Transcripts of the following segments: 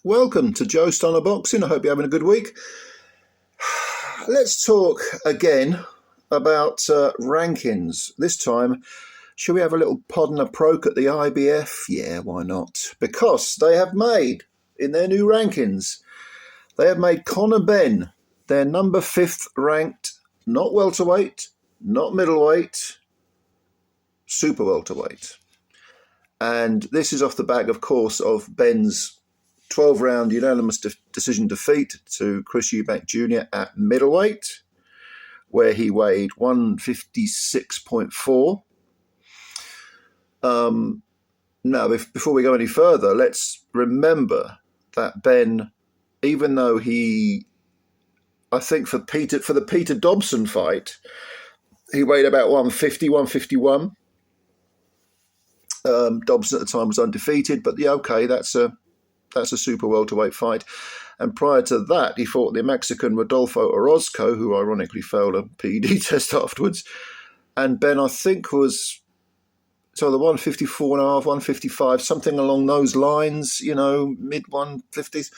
Welcome to Joe Stunner Boxing. I hope you're having a good week. Let's talk again about rankings. This time, shall we have a little pod and a proke at the IBF? Yeah, why not? Because they have made, in their new rankings, they have made Conor Benn their number 5th ranked, not welterweight, not middleweight, super welterweight. And this is off the back, of course, of Benn's 12-round unanimous decision defeat to Chris Eubank Jr. at middleweight, where he weighed 156.4. Now, before we go any further, let's remember that Benn, even though I think for the Peter Dobson fight, he weighed about 150, 151. Dobson at the time was undefeated, but yeah, okay, that's a super welterweight fight. And prior to that, he fought the Mexican Rodolfo Orozco, who ironically failed a PED test afterwards. And Benn, I think, was the 154 and a half, 155, something along those lines, mid 150s.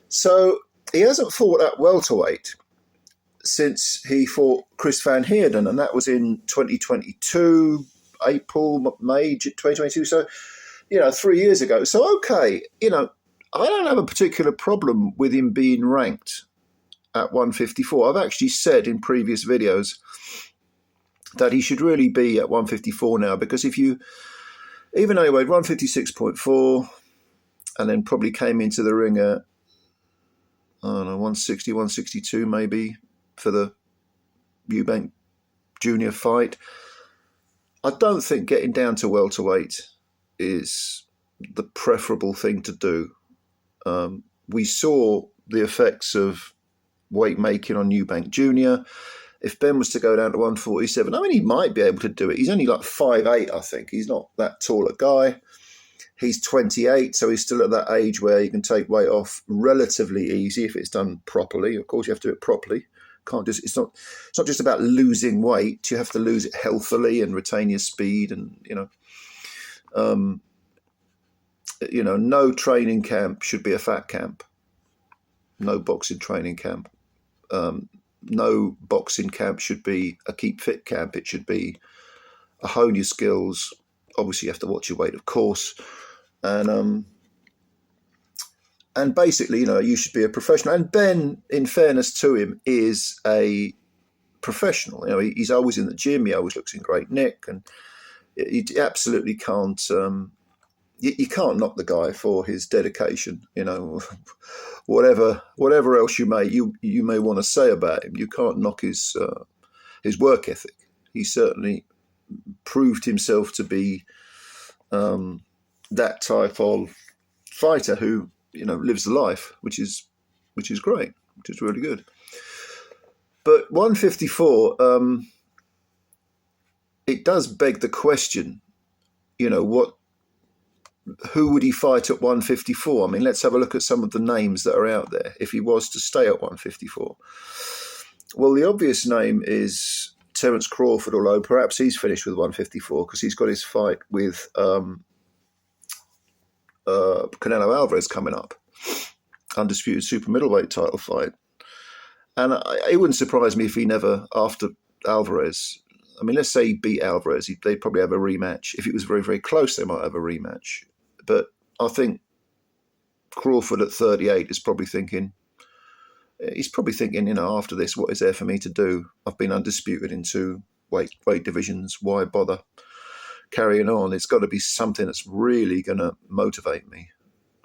So he hasn't fought at welterweight since he fought Chris Van Heerden, and that was in 2022, April, May 2022. So, 3 years ago. So, okay, I don't have a particular problem with him being ranked at 154. I've actually said in previous videos that he should really be at 154 now, because even though he weighed 156.4 and then probably came into the ring at, 160, 162 maybe for the Eubank Jr. fight, I don't think getting down to welterweight is the preferable thing to do. We saw the effects of weight making on Eubank Jr. If Benn was to go down to 147, he might be able to do it. He's only like 5'8", I think. He's not that tall a guy. He's 28, so he's still at that age where you can take weight off relatively easy if it's done properly. Of course, you have to do it properly. It's not just about losing weight. You have to lose it healthily and retain your speed, and no training camp should be a fat camp. No boxing training camp. No boxing camp should be a keep fit camp. It should be a hone your skills. Obviously, you have to watch your weight, of course. And basically, you should be a professional. And Benn, in fairness to him, is a professional. He's always in the gym. He always looks in great nick. And you absolutely can't... You can't knock the guy for his dedication, whatever else you may want to say about him. You can't knock his work ethic. He certainly proved himself to be that type of fighter who lives the life, which is great, which is really good. But 154, it does beg the question, who would he fight at 154? Let's have a look at some of the names that are out there if he was to stay at 154. Well, the obvious name is Terence Crawford, although perhaps he's finished with 154 because he's got his fight with Canelo Alvarez coming up, undisputed super middleweight title fight. And it wouldn't surprise me if he never, after Alvarez, let's say he beat Alvarez, they'd probably have a rematch. If it was very, very close, they might have a rematch. But I think Crawford at 38 is probably thinking, after this, what is there for me to do? I've been undisputed in 2 weight divisions. Why bother carrying on? It's got to be something that's really going to motivate me.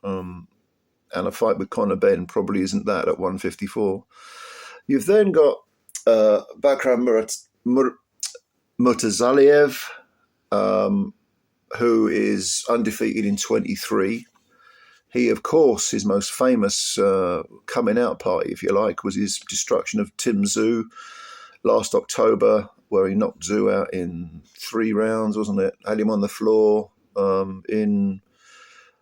And a fight with Conor Benn probably isn't that at 154. You've then got Bakram Murtazaliev, who is undefeated in 23. He, of course, his most famous coming out party, if you like, was his destruction of Tim Tszyu last October, where he knocked Tszyu out in 3 rounds, wasn't it? Had him on the floor what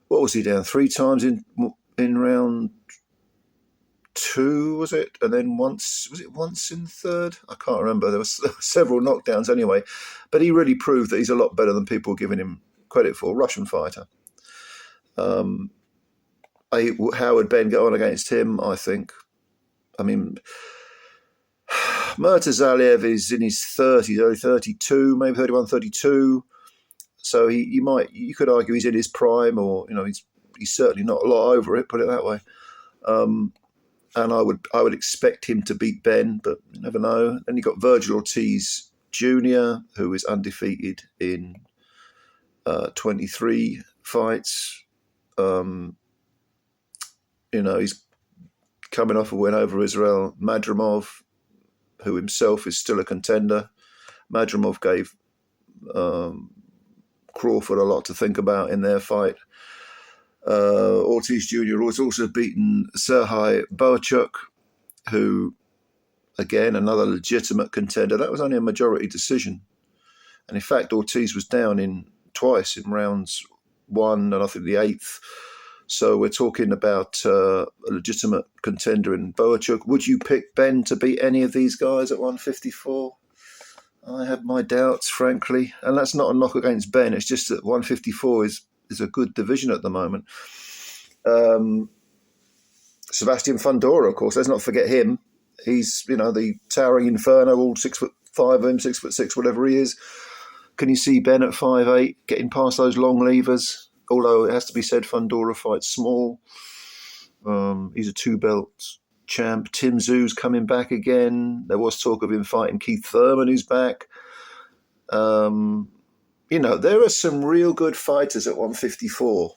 was he down? 3 times in round 2, was it? And then once in the 3rd? I can't remember. There were several knockdowns anyway. But he really proved that he's a lot better than people are giving him credit for. Russian fighter. How would Ben get on against him? I think. I mean, Murtazaliev is in his 30s, early 32, maybe 31, 32. So you could argue he's in his prime, or he's certainly not a lot over it. Put it that way. And I would expect him to beat Ben, but you never know. Then you got Virgil Ortiz Jr., who is undefeated in 23 fights. He's coming off a win over Israel Madrimov, who himself is still a contender. Madrimov gave Crawford a lot to think about in their fight. Ortiz Jr. was also beaten Serhij Boachuk, who, again, another legitimate contender. That was only a majority decision. And in fact, Ortiz was down twice in rounds 1 and I think the 8th. So we're talking about a legitimate contender in Boachuk. Would you pick Ben to beat any of these guys at 154? I have my doubts, frankly. And that's not a knock against Ben. It's just that 154 is a good division at the moment. Sebastian Fundora, of course, let's not forget him. He's, the towering inferno, all 6'5" of him, 6'6", whatever he is. Can you see Ben at 5'8", getting past those long levers? Although it has to be said, Fundora fights small. He's a 2-belt champ. Tim Tszju's coming back again. There was talk of him fighting Keith Thurman, who's back. There are some real good fighters at 154.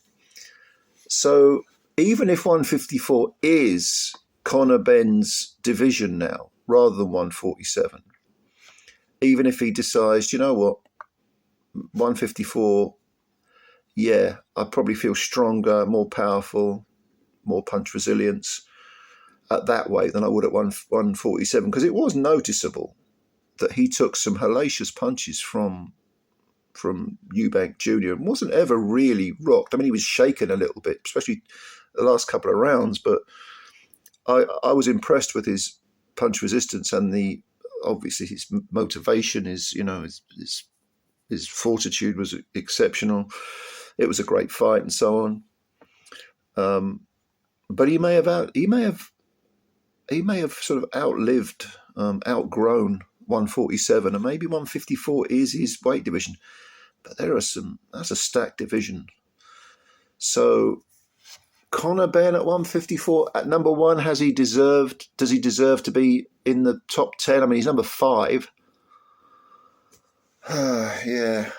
So even if 154 is Conor Benn's division now, rather than 147, even if he decides, 154, yeah, I probably feel stronger, more powerful, more punch resilience at that weight than I would at 147, because it was noticeable that he took some hellacious punches from Eubank Jr. and wasn't ever really rocked. I mean, he was shaken a little bit, especially the last couple of rounds, but I was impressed with his punch resistance and obviously his motivation, his fortitude was exceptional. It was a great fight and so on. But he may have sort of outlived, outgrown 147, and maybe 154 is his weight division. But that's a stacked division. So Conor Benn at 154 at number 1, does he deserve to be in the top 10? I mean, he's number 5. Yeah.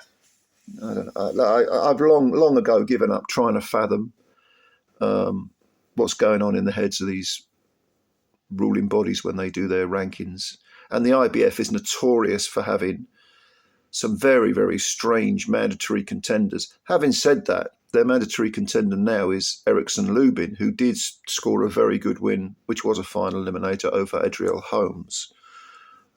I don't know. I've long ago given up trying to fathom what's going on in the heads of these ruling bodies when they do their rankings. And the IBF is notorious for having some very, very strange mandatory contenders. Having said that, their mandatory contender now is Erickson Lubin, who did score a very good win, which was a final eliminator over Adriel Holmes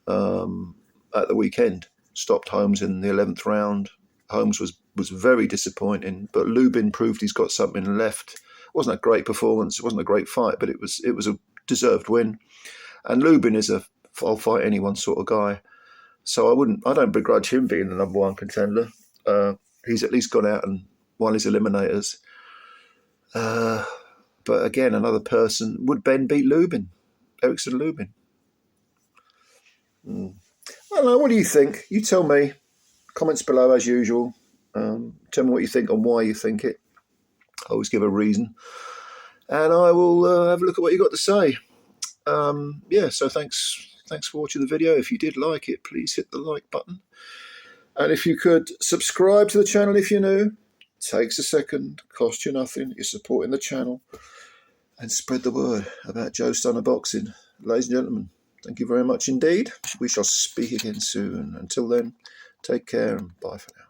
at the weekend. Stopped Holmes in the 11th round. Holmes was very disappointing, but Lubin proved he's got something left. It wasn't a great performance. It wasn't a great fight, but it was a deserved win. And Lubin is I'll fight anyone sort of guy. So I don't begrudge him being the number 1 contender. He's at least gone out and won his eliminators. But again, another person. Would Ben beat Lubin? Erickson Lubin? I don't know. What do you think? You tell me. Comments below as usual. Tell me what you think and why you think it. I always give a reason. And I will have a look at what you got to say. So thanks for watching the video. If you did like it, please hit the like button. And if you could subscribe to the channel if you're new. Takes a second, costs you nothing. You're supporting the channel. And spread the word about Joe Stunner Boxing. Ladies and gentlemen, thank you very much indeed. We shall speak again soon. Until then, take care and bye for now.